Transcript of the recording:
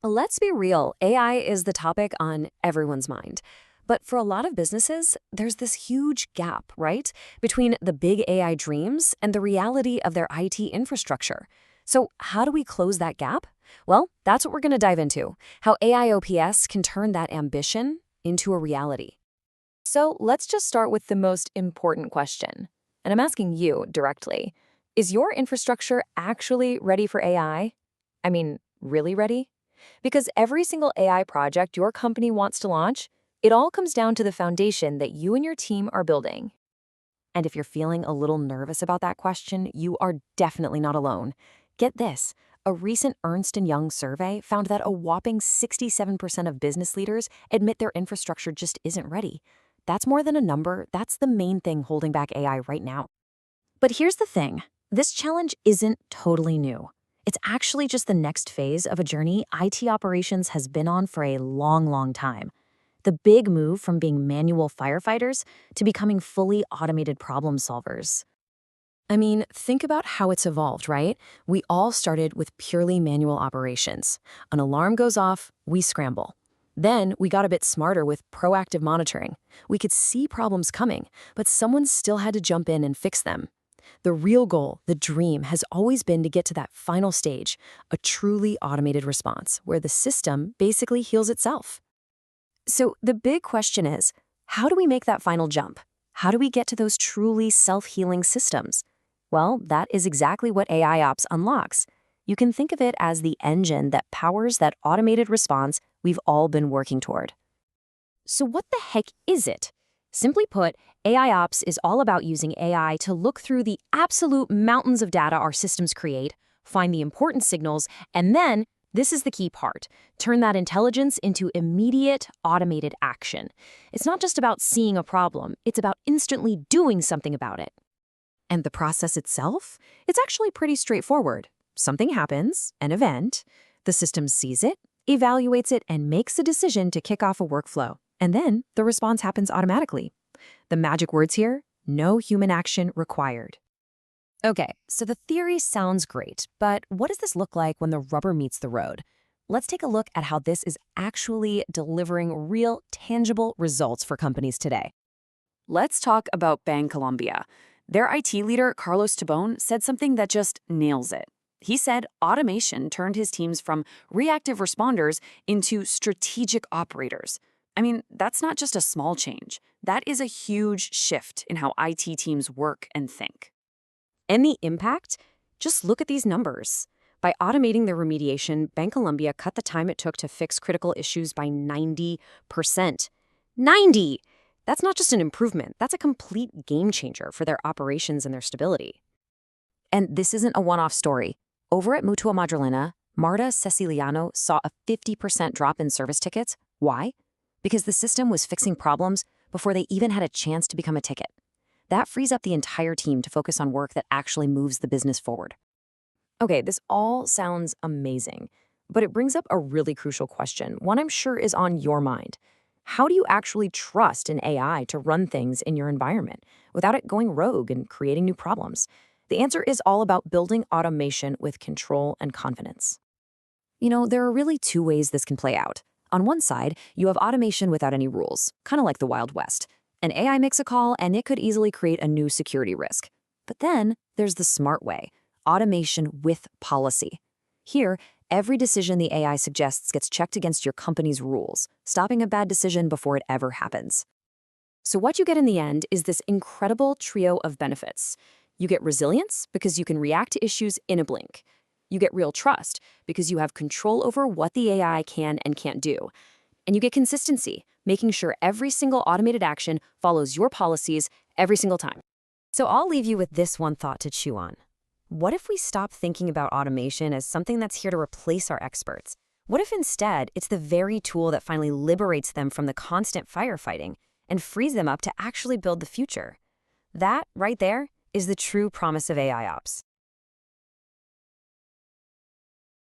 Let's be real, AI is the topic on everyone's mind. But for a lot of businesses, there's this huge gap, right? Between the big AI dreams and the reality of their IT infrastructure. So, how do we close that gap? Well, that's what we're going to dive into how AIOps can turn that ambition into a reality. So, let's just start with the most important question. And I'm asking you directly. Is your infrastructure actually ready for AI? I mean, really ready? Because every single AI project your company wants to launch, it all comes down to the foundation that you and your team are building. And if you're feeling a little nervous about that question, you are definitely not alone. Get this. A recent Ernst& Young survey found that a whopping 67% of business leaders admit their infrastructure just isn't ready. That's more than a number, that's the main thing holding back AI right now. But here's the thing. This challenge isn't totally new. It's actually just the next phase of a journey IT operations has been on for a long time. The big move from being manual firefighters to becoming fully automated problem solvers. I mean, think about how it's evolved, right? We all started with purely manual operations. An alarm goes off, we scramble. Then we got a bit smarter with proactive monitoring. We could see problems coming, but someone still had to jump in and fix them. The real goal, the dream, has always been to get to that final stage, a truly automated response, where the system basically heals itself. So the big question is, how do we make that final jump? How do we get to those truly self-healing systems? Well, that is exactly what AIOps unlocks. You can think of it as the engine that powers that automated response we've all been working toward. So what the heck is it? Simply put, AIOps is all about using AI to look through the absolute mountains of data our systems create, find the important signals, and then, this is the key part, turn that intelligence into immediate, automated action. It's not just about seeing a problem, it's about instantly doing something about it. And the process itself? It's actually pretty straightforward. Something happens, an event, the system sees it, evaluates it, and makes a decision to kick off a workflow. And then the response happens automatically. The magic words here, no human action required. Okay, so the theory sounds great, but what does this look like when the rubber meets the road? Let's take a look at how this is actually delivering real, tangible results for companies today. Let's talk about Bancolombia. Their IT leader, Carlos Tabone, said something that just nails it. He said automation turned his teams from reactive responders into strategic operators. I mean, that's not just a small change. That is a huge shift in how IT teams work and think. And the impact? Just look at these numbers. By automating their remediation, Bancolombia cut the time it took to fix critical issues by 90%. 90! That's not just an improvement, that's a complete game changer for their operations and their stability. And this isn't a one-off story. Over at Mutua Madrilena, Marta Ceciliano saw a 50% drop in service tickets. Why? Because the system was fixing problems before they even had a chance to become a ticket. That frees up the entire team to focus on work that actually moves the business forward. Okay, this all sounds amazing, but it brings up a really crucial question, one I'm sure is on your mind. How do you actually trust an AI to run things in your environment without it going rogue and creating new problems? The answer is all about building automation with control and confidence. You know, there are really two ways this can play out. On one side, you have automation without any rules, kind of like the Wild West. An AI makes a call, and it could easily create a new security risk. But then there's the smart way, automation with policy. Here, every decision the AI suggests gets checked against your company's rules, stopping a bad decision before it ever happens. So what you get in the end is this incredible trio of benefits. You get resilience because you can react to issues in a blink. You get real trust because you have control over what the AI can and can't do. And you get consistency, making sure every single automated action follows your policies every single time. So I'll leave you with this one thought to chew on. What if we stop thinking about automation as something that's here to replace our experts? What if instead it's the very tool that finally liberates them from the constant firefighting and frees them up to actually build the future? That, right there, is the true promise of AIOps.